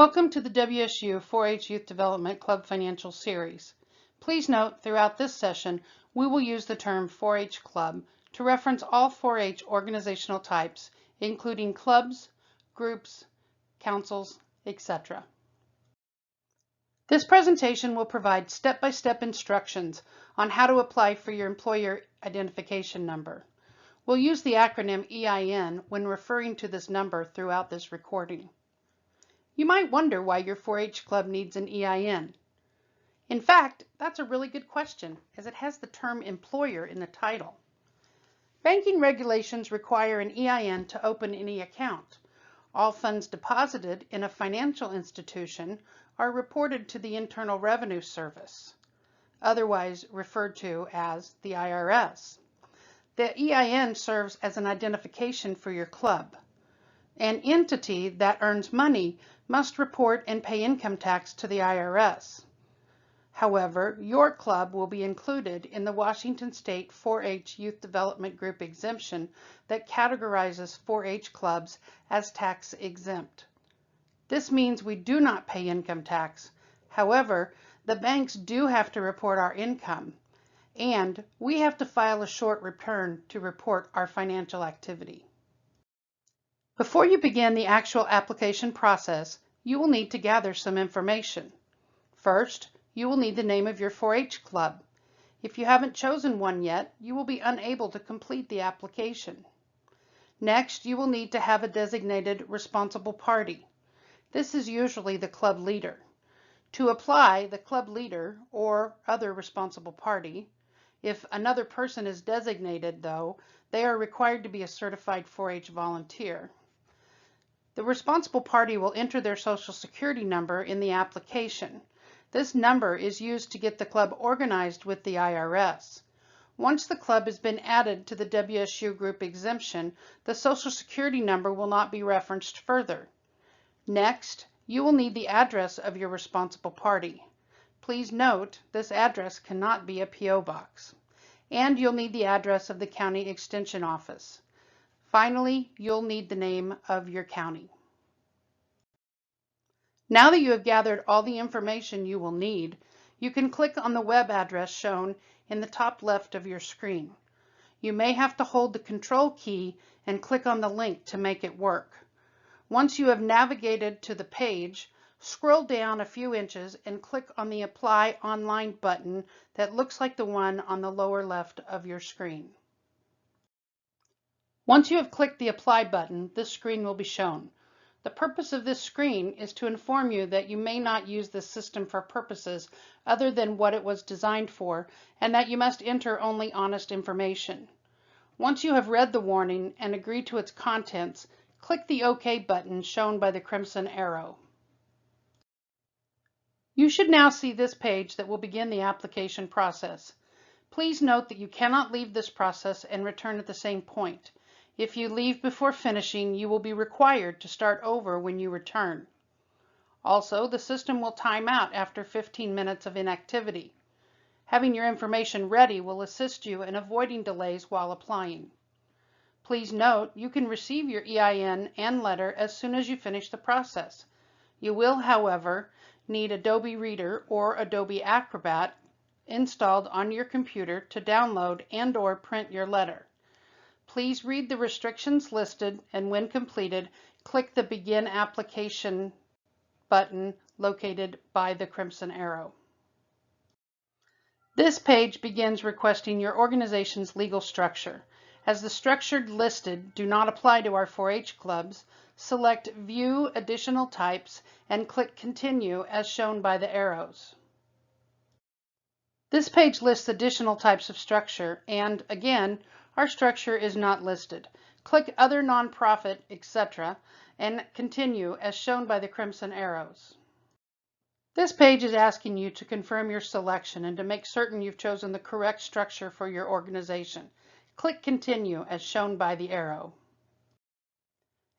Welcome to the WSU 4-H Youth Development Club Financial Series. Please note throughout this session we will use the term 4-H Club to reference all 4-H organizational types, including clubs, groups, councils, etc. This presentation will provide step-by-step instructions on how to apply for your employer identification number. We'll use the acronym EIN when referring to this number throughout this recording. You might wonder why your 4-H club needs an EIN. In fact, that's a really good question, as it has the term employer in the title. Banking regulations require an EIN to open any account. All funds deposited in a financial institution are reported to the Internal Revenue Service, otherwise referred to as the IRS. The EIN serves as an identification for your club. An entity that earns money must report and pay income tax to the IRS. However, your club will be included in the Washington State 4-H Youth Development Group exemption that categorizes 4-H clubs as tax exempt. This means we do not pay income tax. However, the banks do have to report our income, and we have to file a short return to report our financial activity. Before you begin the actual application process, you will need to gather some information. First, you will need the name of your 4-H club. If you haven't chosen one yet, you will be unable to complete the application. Next, you will need to have a designated responsible party. This is usually the club leader. To apply, the club leader or other responsible party, if another person is designated though, they are required to be a certified 4-H volunteer. The responsible party will enter their Social Security number in the application. This number is used to get the club organized with the IRS. Once the club has been added to the WSU group exemption, the Social Security number will not be referenced further. Next, you will need the address of your responsible party. Please note, this address cannot be a P.O. box. And you'll need the address of the county extension office. Finally, you'll need the name of your county. Now that you have gathered all the information you will need, you can click on the web address shown in the top left of your screen. You may have to hold the Control key and click on the link to make it work. Once you have navigated to the page, scroll down a few inches and click on the Apply Online button that looks like the one on the lower left of your screen. Once you have clicked the Apply button, this screen will be shown. The purpose of this screen is to inform you that you may not use this system for purposes other than what it was designed for, and that you must enter only honest information. Once you have read the warning and agree to its contents, click the OK button shown by the crimson arrow. You should now see this page that will begin the application process. Please note that you cannot leave this process and return at the same point. If you leave before finishing, you will be required to start over when you return. Also, the system will time out after 15 minutes of inactivity. Having your information ready will assist you in avoiding delays while applying. Please note, you can receive your EIN and letter as soon as you finish the process. You will, however, need Adobe Reader or Adobe Acrobat installed on your computer to download and/or print your letter. Please read the restrictions listed, and when completed, click the Begin Application button located by the crimson arrow. This page begins requesting your organization's legal structure. As the structure listed do not apply to our 4-H clubs, select View Additional Types and click Continue as shown by the arrows. This page lists additional types of structure, and again, our structure is not listed. Click Other Nonprofit, etc. and Continue as shown by the crimson arrows. This page is asking you to confirm your selection and to make certain you've chosen the correct structure for your organization. Click Continue as shown by the arrow.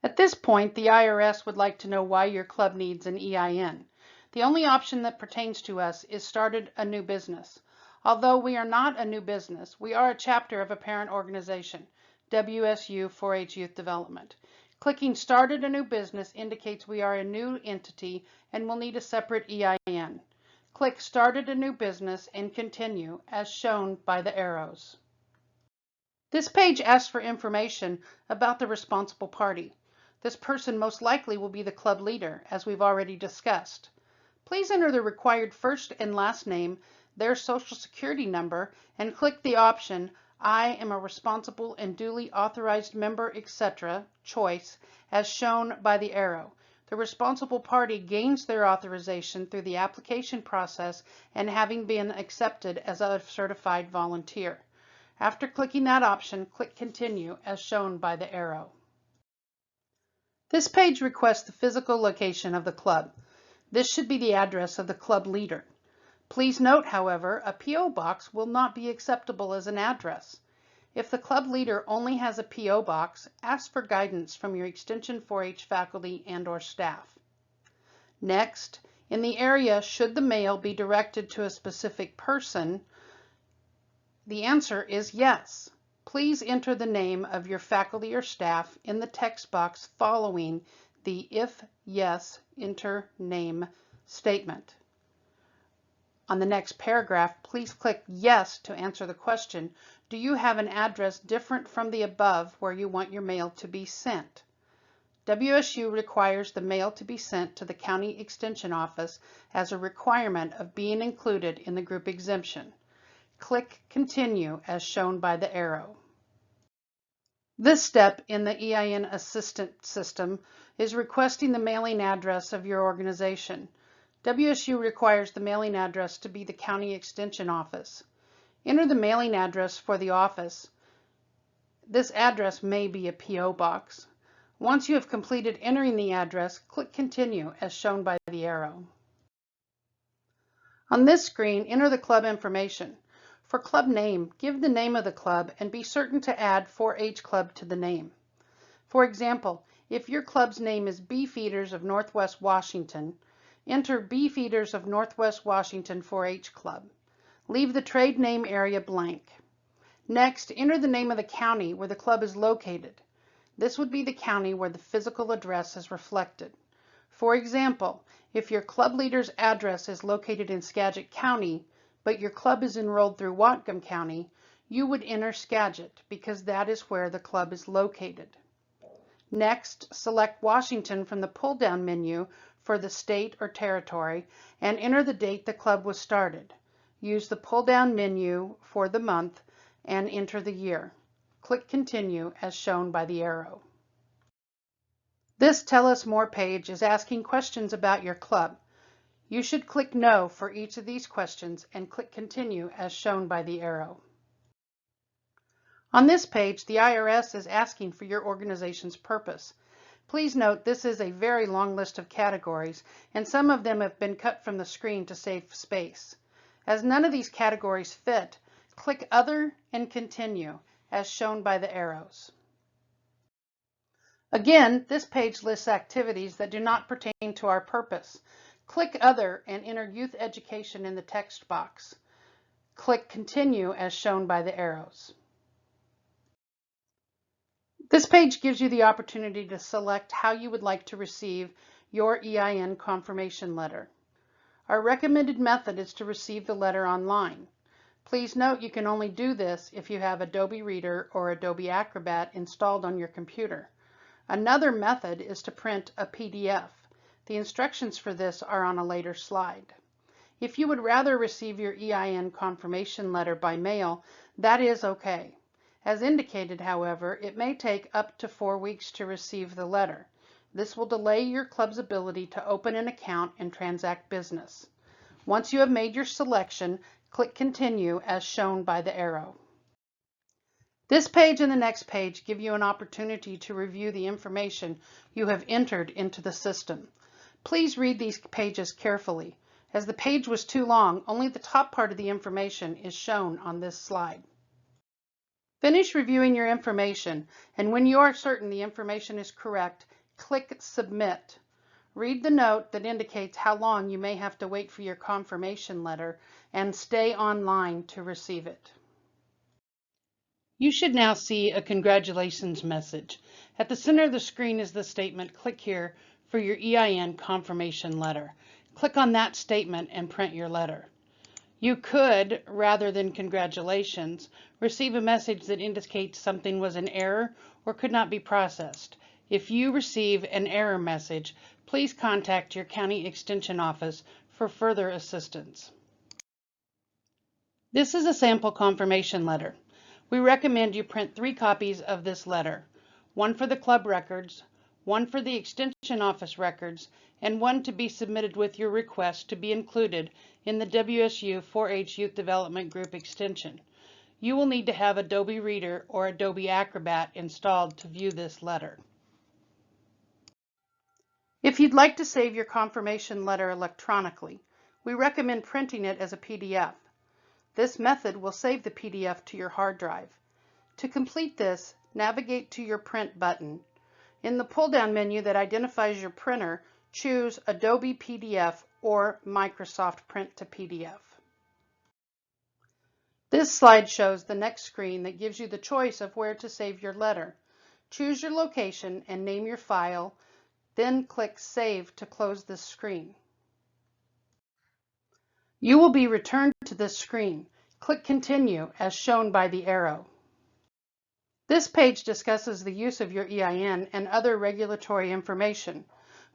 At this point, the IRS would like to know why your club needs an EIN. The only option that pertains to us is started a new business. Although we are not a new business, we are a chapter of a parent organization, WSU 4-H Youth Development. Clicking Started a New Business indicates we are a new entity and will need a separate EIN. Click Started a New Business and continue as shown by the arrows. This page asks for information about the responsible party. This person most likely will be the club leader, as we've already discussed. Please enter the required first and last name, their social security number, and click the option I am a responsible and duly authorized member, etc. choice as shown by the arrow. The responsible party gains their authorization through the application process and having been accepted as a certified volunteer. After clicking that option, click Continue as shown by the arrow. This page requests the physical location of the club. This should be the address of the club leader. Please note, however, a P.O. box will not be acceptable as an address. If the club leader only has a P.O. box, ask for guidance from your Extension 4-H faculty and/or staff. Next, in the area Should the mail be directed to a specific person, the answer is yes. Please enter the name of your faculty or staff in the text box following the If Yes, Enter Name statement. On the next paragraph, please click Yes to answer the question, do you have an address different from the above where you want your mail to be sent? WSU requires the mail to be sent to the County Extension Office as a requirement of being included in the group exemption. Click Continue as shown by the arrow. This step in the EIN Assistant system is requesting the mailing address of your organization. WSU requires the mailing address to be the County Extension Office. Enter the mailing address for the office. This address may be a P.O. box. Once you have completed entering the address, click Continue as shown by the arrow. On this screen, enter the club information. For club name, give the name of the club and be certain to add 4-H Club to the name. For example, if your club's name is Beefeaters of Northwest Washington, enter Beefeaters of Northwest Washington 4-H Club. Leave the trade name area blank. Next, enter the name of the county where the club is located. This would be the county where the physical address is reflected. For example, if your club leader's address is located in Skagit County, but your club is enrolled through Whatcom County, you would enter Skagit because that is where the club is located. Next, select Washington from the pull-down menu for the state or territory and enter the date the club was started. Use the pull-down menu for the month and enter the year. Click Continue as shown by the arrow. This Tell Us More page is asking questions about your club. You should click No for each of these questions and click Continue as shown by the arrow. On this page, the IRS is asking for your organization's purpose. Please note this is a very long list of categories, and some of them have been cut from the screen to save space. As none of these categories fit, click Other and Continue as shown by the arrows. Again, this page lists activities that do not pertain to our purpose. Click Other and enter Youth Education in the text box. Click Continue as shown by the arrows. This page gives you the opportunity to select how you would like to receive your EIN confirmation letter. Our recommended method is to receive the letter online. Please note you can only do this if you have Adobe Reader or Adobe Acrobat installed on your computer. Another method is to print a PDF. The instructions for this are on a later slide. If you would rather receive your EIN confirmation letter by mail, that is okay. As indicated, however, it may take up to 4 weeks to receive the letter. This will delay your club's ability to open an account and transact business. Once you have made your selection, click Continue as shown by the arrow. This page and the next page give you an opportunity to review the information you have entered into the system. Please read these pages carefully. As the page was too long, only the top part of the information is shown on this slide. Finish reviewing your information, and when you are certain the information is correct, click Submit. Read the note that indicates how long you may have to wait for your confirmation letter and stay online to receive it. You should now see a congratulations message. At the center of the screen is the statement, click here for your EIN confirmation letter. Click on that statement and print your letter. You could, rather than congratulations, receive a message that indicates something was in error or could not be processed. If you receive an error message, please contact your county extension office for further assistance. This is a sample confirmation letter. We recommend you print 3 copies of this letter, one for the club records, one for the extension office records, and one to be submitted with your request to be included in the WSU 4-H Youth Development Group extension. You will need to have Adobe Reader or Adobe Acrobat installed to view this letter. If you'd like to save your confirmation letter electronically, we recommend printing it as a PDF. This method will save the PDF to your hard drive. To complete this, navigate to your Print button. In the pull-down menu that identifies your printer, choose Adobe PDF or Microsoft Print to PDF. This slide shows the next screen that gives you the choice of where to save your letter. Choose your location and name your file, then click Save to close this screen. You will be returned to this screen. Click Continue as shown by the arrow. This page discusses the use of your EIN and other regulatory information.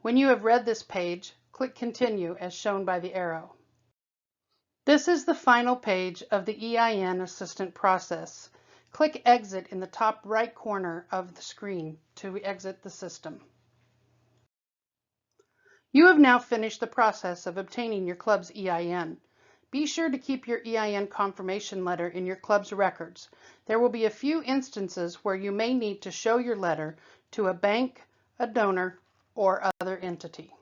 When you have read this page, click Continue as shown by the arrow. This is the final page of the EIN assistant process. Click Exit in the top right corner of the screen to exit the system. You have now finished the process of obtaining your club's EIN. Be sure to keep your EIN confirmation letter in your club's records. There will be a few instances where you may need to show your letter to a bank, a donor, or other entity.